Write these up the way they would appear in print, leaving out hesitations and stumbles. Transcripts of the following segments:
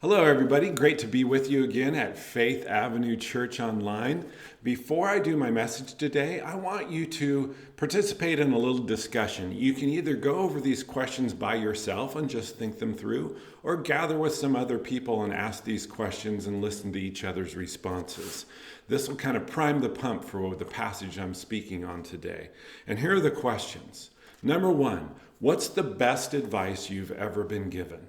Hello, everybody. Great to be with you again at Faith Avenue Church Online. Before I do my message today, I want you to participate in a little discussion. You can either go over these questions by yourself and just think them through, or gather with some other people and ask these questions and listen to each other's responses. This will kind of prime the pump for the passage I'm speaking on today. And here are the questions. Number one, what's the best advice you've ever been given?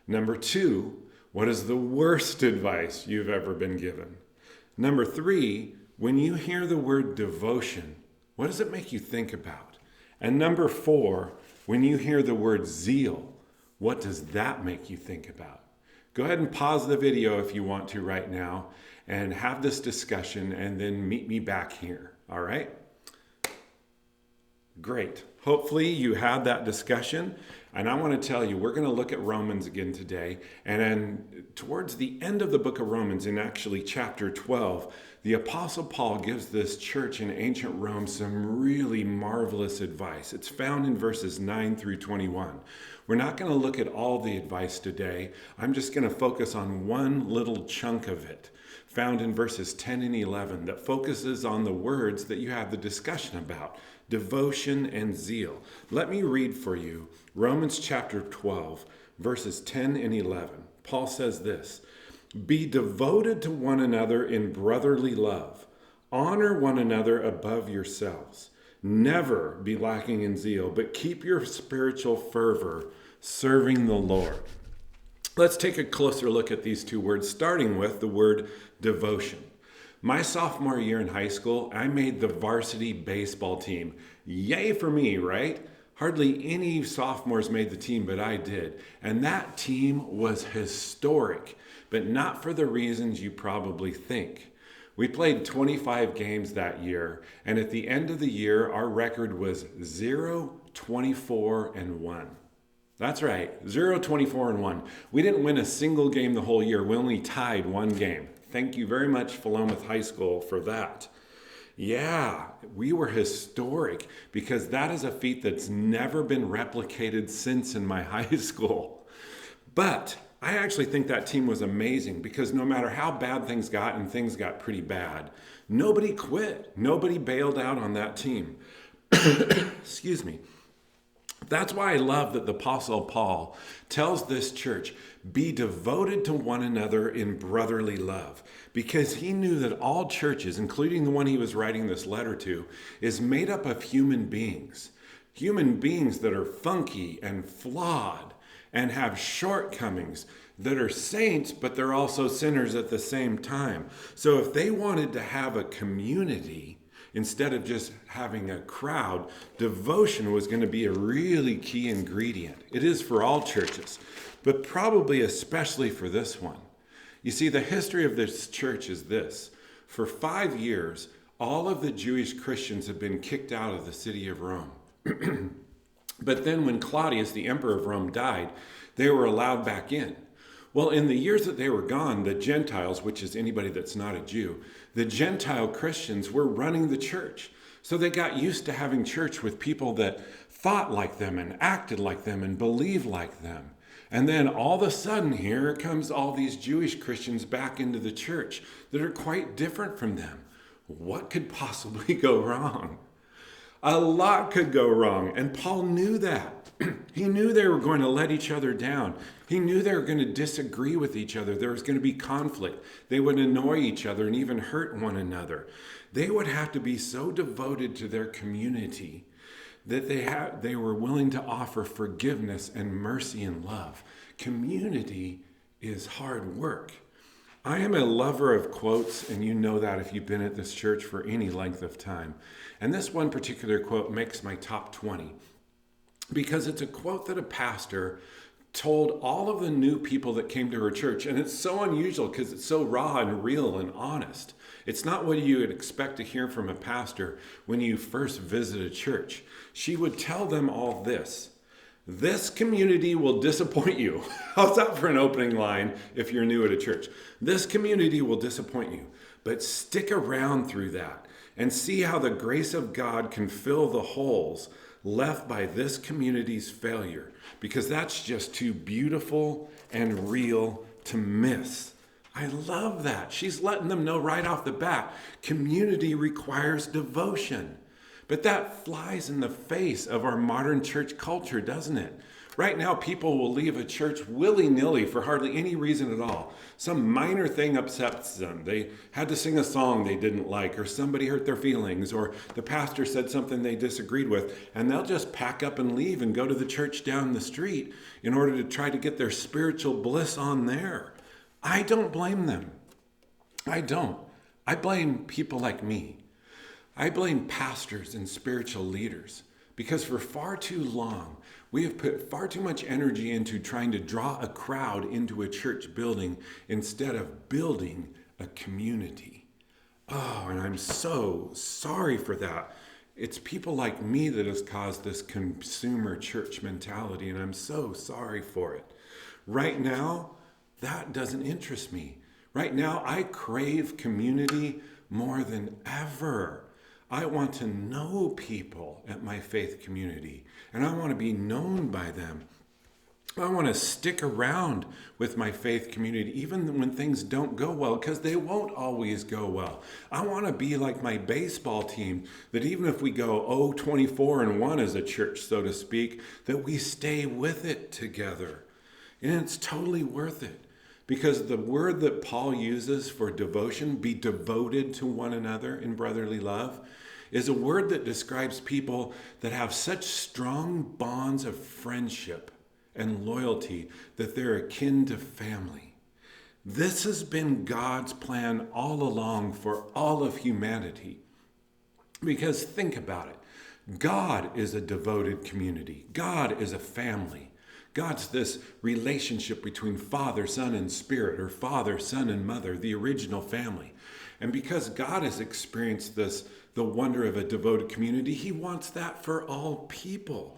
Number two, what is the worst advice you've ever been given? Number three, when you hear the word devotion, what does it make you think about? And number four, when you hear the word zeal, what does that make you think about? Go ahead and pause the video if you want to right now and have this discussion and then meet me back here, all right? Great. Hopefully you had that discussion. And I want to tell you, we're going to look at Romans again today. And then towards the end of the book of Romans, in actually chapter 12, the Apostle Paul gives this church in ancient Rome some really marvelous advice. It's found in verses 9 through 21. We're not going to look at all the advice today. I'm just going to focus on one little chunk of it, found in verses 10 and 11, that focuses on the words that you had the discussion about, devotion and zeal. Let me read for you Romans chapter 12, verses 10 and 11. Paul says this, "Be devoted to one another in brotherly love. Honor one another above yourselves. Never be lacking in zeal, but keep your spiritual fervor serving the Lord." Let's take a closer look at these two words, starting with the word devotion. My sophomore year in high school, I made the varsity baseball team. Yay for me, right? Hardly any sophomores made the team, but I did. And that team was historic, but not for the reasons you probably think. We played 25 games that year, and at the end of the year, our record was 0-24-1. That's right, 0-24-1. We didn't win a single game the whole year. We only tied one game. Thank you very much, Philomath High School, for that. Yeah, we were historic because that is a feat that's never been replicated since in my high school. But I actually think that team was amazing because no matter how bad things got, and things got pretty bad, nobody quit. Nobody bailed out on that team. Excuse me. That's why I love that the Apostle Paul tells this church, be devoted to one another in brotherly love, because he knew that all churches, including the one he was writing this letter to, is made up of human beings that are funky and flawed and have shortcomings, that are saints, but they're also sinners at the same time. So if they wanted to have a community, instead of just having a crowd, devotion was going to be a really key ingredient. It is for all churches, but probably especially for this one. You see, the history of this church is this. For 5 years, all of the Jewish Christians had been kicked out of the city of Rome. But then when Claudius, the emperor of Rome, died, they were allowed back in. Well, in the years that they were gone, the Gentiles, which is anybody that's not a Jew, the Gentile Christians were running the church. So they got used to having church with people that thought like them and acted like them and believed like them. And then all of a sudden, here comes all these Jewish Christians back into the church that are quite different from them. What could possibly go wrong? A lot could go wrong, and Paul knew that. He knew they were going to let each other down. He knew they were going to disagree with each other. There was going to be conflict. They would annoy each other and even hurt one another. They would have to be so devoted to their community that they were willing to offer forgiveness and mercy and love. Community is hard work. I am a lover of quotes, and you know that if you've been at this church for any length of time. And this one particular quote makes my top 20 because it's a quote that a pastor told all of the new people that came to her church. And it's so unusual because it's so raw and real and honest. It's not what you would expect to hear from a pastor when you first visit a church. She would tell them all this. This community will disappoint you. How's that for an opening line if you're new at a church? This community will disappoint you, but stick around through that and see how the grace of God can fill the holes left by this community's failure, because that's just too beautiful and real to miss. I love that. She's letting them know right off the bat, community requires devotion. But that flies in the face of our modern church culture, doesn't it? Right now, people will leave a church willy-nilly for hardly any reason at all. Some minor thing upsets them. They had to sing a song they didn't like, or somebody hurt their feelings, or the pastor said something they disagreed with, and they'll just pack up and leave and go to the church down the street in order to try to get their spiritual bliss on there. I don't blame them. I don't. I blame people like me. I blame pastors and spiritual leaders because for far too long, we have put far too much energy into trying to draw a crowd into a church building instead of building a community. Oh, and I'm so sorry for that. It's people like me that has caused this consumer church mentality, and I'm so sorry for it. Right now, that doesn't interest me. Right now, I crave community more than ever. I want to know people at my faith community, and I want to be known by them. I want to stick around with my faith community even when things don't go well, because they won't always go well. I want to be like my baseball team, that even if we go 24-1 as a church, so to speak, that we stay with it together. And it's totally worth it. Because the word that Paul uses for devotion, be devoted to one another in brotherly love, is a word that describes people that have such strong bonds of friendship and loyalty that they're akin to family. This has been God's plan all along for all of humanity. Because think about it. God is a devoted community. God is a family. God's this relationship between Father, Son, and Spirit, or Father, Son, and Mother, the original family. And because God has experienced this, the wonder of a devoted community, he wants that for all people.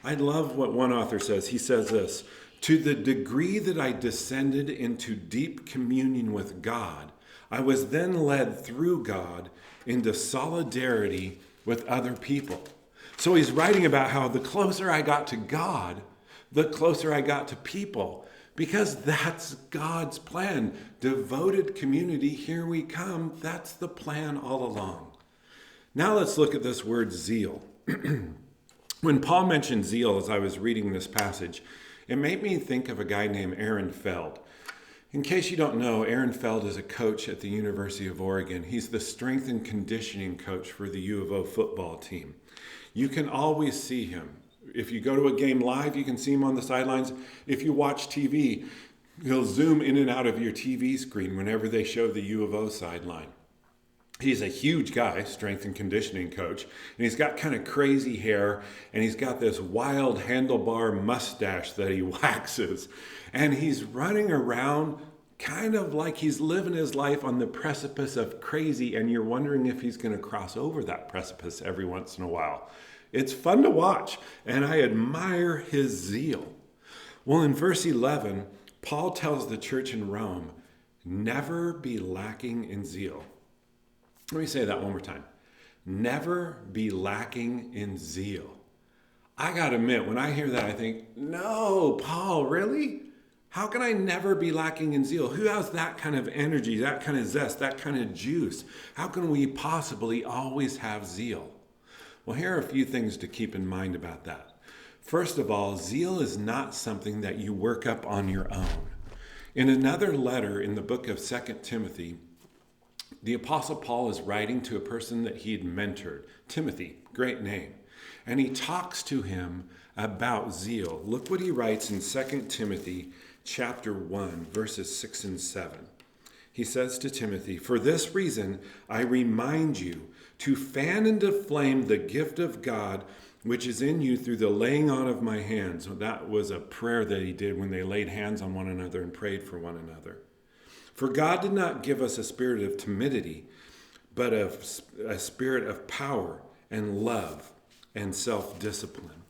I love what one author says. He says this, to the degree that I descended into deep communion with God, I was then led through God into solidarity with other people. So he's writing about how the closer I got to God, the closer I got to people, because that's God's plan. Devoted community, here we come. That's the plan all along. Now let's look at this word zeal. When Paul mentioned zeal as I was reading this passage, it made me think of a guy named Aaron Feld. In case you don't know, Aaron Feld is a coach at the University of Oregon. He's the strength and conditioning coach for the U of O football team. You can always see him. If you go to a game live, you can see him on the sidelines. If you watch TV, he'll zoom in and out of your TV screen whenever they show the U of O sideline. He's a huge guy, strength and conditioning coach, and he's got kind of crazy hair, and he's got this wild handlebar mustache that he waxes. And he's running around kind of like he's living his life on the precipice of crazy, and you're wondering if he's going to cross over that precipice every once in a while. It's fun to watch, and I admire his zeal. Well, in verse 11, Paul tells the church in Rome, never be lacking in zeal. Let me say that one more time. Never be lacking in zeal. I got to admit, when I hear that, I think, no, Paul, really? How can I never be lacking in zeal? Who has that kind of energy, that kind of zest, that kind of juice? How can we possibly always have zeal? Well, here are a few things to keep in mind about that. First of all, zeal is not something that you work up on your own. In another letter in the book of 2 Timothy, the Apostle Paul is writing to a person that he had mentored, Timothy, great name. And he talks to him about zeal. Look what he writes in 2 Timothy chapter 1, verses 6 and 7. He says to Timothy, for this reason I remind you to fan into flame the gift of God which is in you through the laying on of my hands. That was a prayer that he did when they laid hands on one another and prayed for one another. For God did not give us a spirit of timidity, but a spirit of power and love and self-discipline.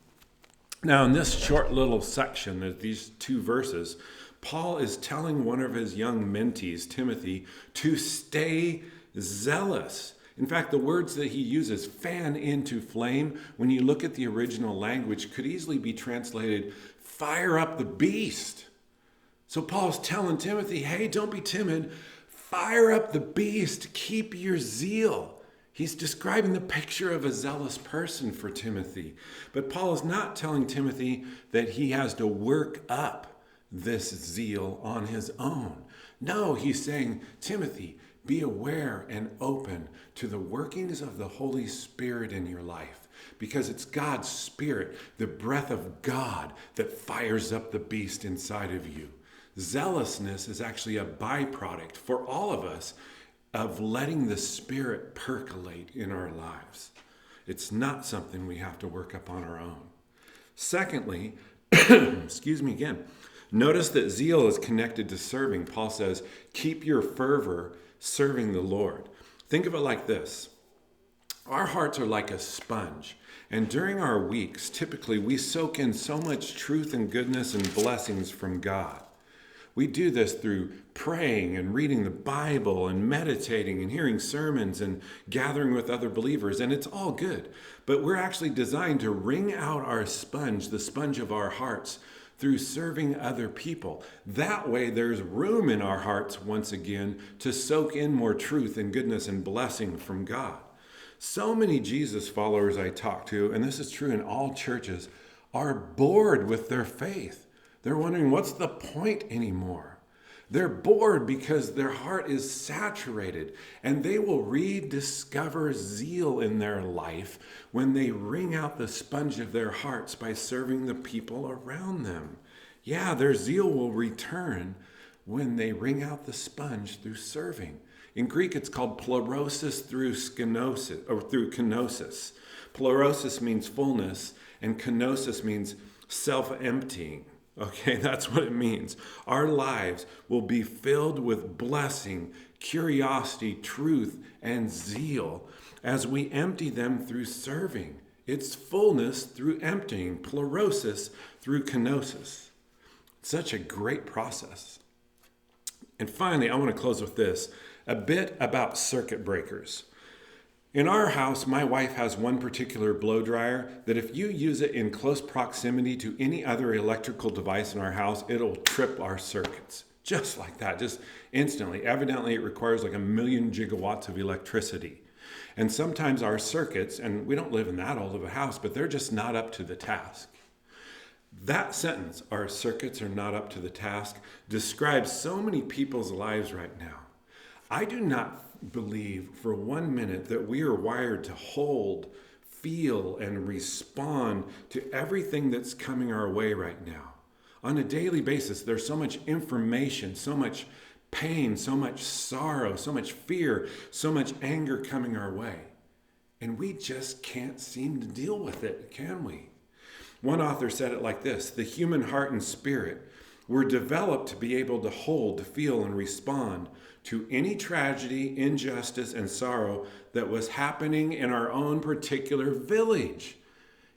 Now, in this short little section of these two verses, Paul is telling one of his young mentees, Timothy, to stay zealous. In fact, the words that he uses, fan into flame, when you look at the original language, could easily be translated, fire up the beast. So Paul's telling Timothy, hey, don't be timid. Fire up the beast. Keep your zeal. He's describing the picture of a zealous person for Timothy. But Paul is not telling Timothy that he has to work up this zeal on his own. No, he's saying, Timothy, be aware and open to the workings of the Holy Spirit in your life, because it's God's Spirit, the breath of God, that fires up the beast inside of you. Zealousness is actually a byproduct for all of us of letting the Spirit percolate in our lives. It's not something we have to work up on our own. Secondly, excuse me again, notice that zeal is connected to serving. Paul says, keep your fervor serving the Lord. Think of it like this. Our hearts are like a sponge. And during our weeks, typically we soak in so much truth and goodness and blessings from God. We do this through praying and reading the Bible and meditating and hearing sermons and gathering with other believers, and it's all good. But we're actually designed to wring out our sponge, the sponge of our hearts, through serving other people. That way there's room in our hearts, once again, to soak in more truth and goodness and blessing from God. So many Jesus followers I talk to, and this is true in all churches, are bored with their faith. They're wondering, what's the point anymore? They're bored because their heart is saturated, and they will rediscover zeal in their life when they wring out the sponge of their hearts by serving the people around them. Yeah, their zeal will return when they wring out the sponge through serving. In Greek, it's called plerosis through skenosis, or through kenosis. Plerosis means fullness, and kenosis means self-emptying. Okay, that's what it means. Our lives will be filled with blessing, curiosity, truth, and zeal as we empty them through serving. It's fullness through emptying, plerosis through kenosis. Such a great process. And finally, I want to close with this, a bit about circuit breakers. In our house, my wife has one particular blow dryer that if you use it in close proximity to any other electrical device in our house, it'll trip our circuits. Just like that, just instantly. Evidently, it requires like 1,000,000 gigawatts of electricity. And sometimes our circuits, and we don't live in that old of a house, but they're just not up to the task. That sentence, our circuits are not up to the task, describes so many people's lives right now. I do not believe for 1 minute that we are wired to hold, feel, and respond to everything that's coming our way right now. On a daily basis, there's so much information, so much pain, so much sorrow, so much fear, so much anger coming our way. And we just can't seem to deal with it, can we? One author said it like this: the human heart and spirit were developed to be able to hold, to feel, and respond to any tragedy, injustice, and sorrow that was happening in our own particular village.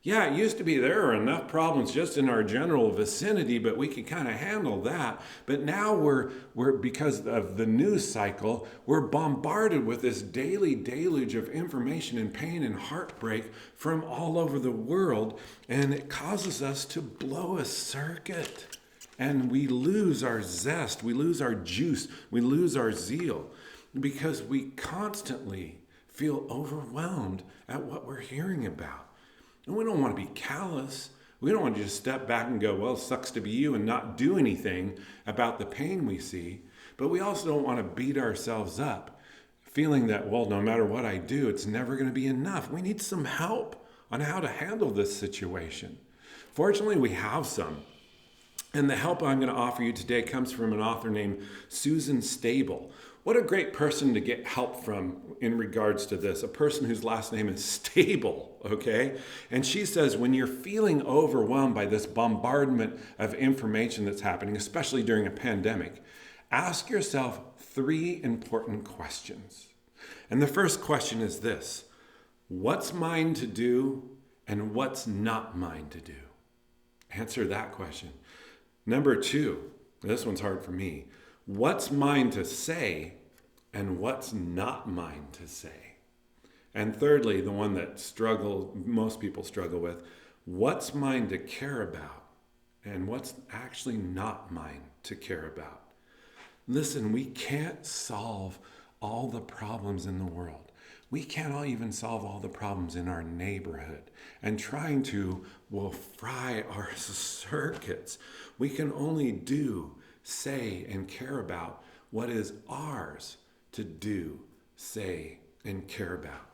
Yeah, it used to be there are enough problems just in our general vicinity, but we could kind of handle that. But now we're because of the news cycle, we're bombarded with this daily deluge of information and pain and heartbreak from all over the world, and it causes us to blow a circuit. And we lose our zest, we lose our juice, we lose our zeal because we constantly feel overwhelmed at what we're hearing about. And we don't want to be callous. We don't want to just step back and go, well, it sucks to be you, and not do anything about the pain we see. But we also don't want to beat ourselves up, feeling that, well, no matter what I do, it's never going to be enough. We need some help on how to handle this situation. Fortunately, we have some. And the help I'm going to offer you today comes from an author named Susan Stable. What a great person to get help from in regards to this. A person whose last name is Stable, okay? And she says, when you're feeling overwhelmed by this bombardment of information that's happening, especially during a pandemic, ask yourself 3 important questions. And the first question is this: what's mine to do and what's not mine to do? Answer that question. Number 2, this one's hard for me. What's mine to say and what's not mine to say? And thirdly, the one that most people struggle with, what's mine to care about and what's actually not mine to care about. Listen, we can't solve all the problems in the world. We can't even solve all the problems in our neighborhood. And trying to will fry our circuits. We can only do, say, and care about what is ours to do, say, and care about.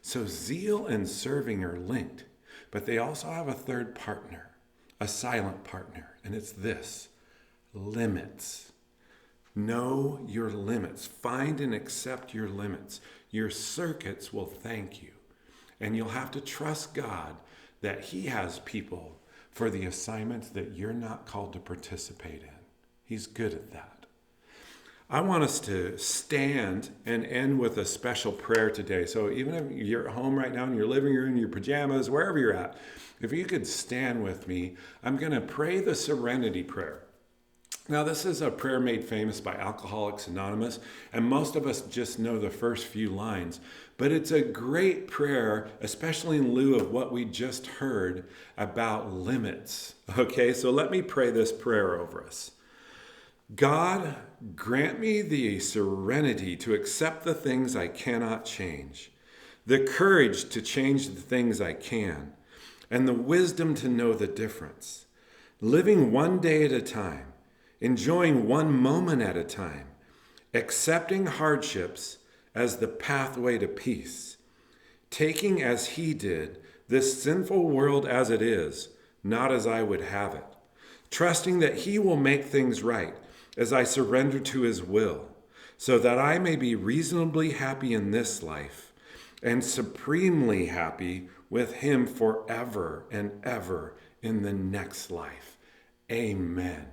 So zeal and serving are linked, but they also have a third partner, a silent partner, and it's this: limits. Know your limits. Find and accept your limits. Your circuits will thank you. And you'll have to trust God that He has people for the assignments that you're not called to participate in. He's good at that. I want us to stand and end with a special prayer today. So even if you're at home right now in your living room, your pajamas, wherever you're at, if you could stand with me, I'm going to pray the Serenity Prayer. Now, this is a prayer made famous by Alcoholics Anonymous, and most of us just know the first few lines. But it's a great prayer, especially in lieu of what we just heard about limits. Okay, so let me pray this prayer over us. God, grant me the serenity to accept the things I cannot change, the courage to change the things I can, and the wisdom to know the difference. Living one day at a time, enjoying one moment at a time, accepting hardships as the pathway to peace, taking as He did this sinful world as it is, not as I would have it, trusting that He will make things right as I surrender to His will, so that I may be reasonably happy in this life and supremely happy with Him forever and ever in the next life. Amen.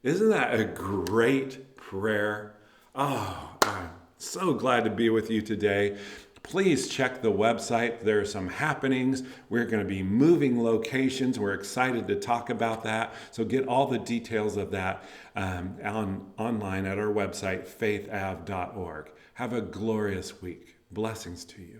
Isn't that a great prayer? Oh, I'm so glad to be with you today. Please check the website. There are some happenings. We're going to be moving locations. We're excited to talk about that. So get all the details of that online at our website, faithav.org. Have a glorious week. Blessings to you.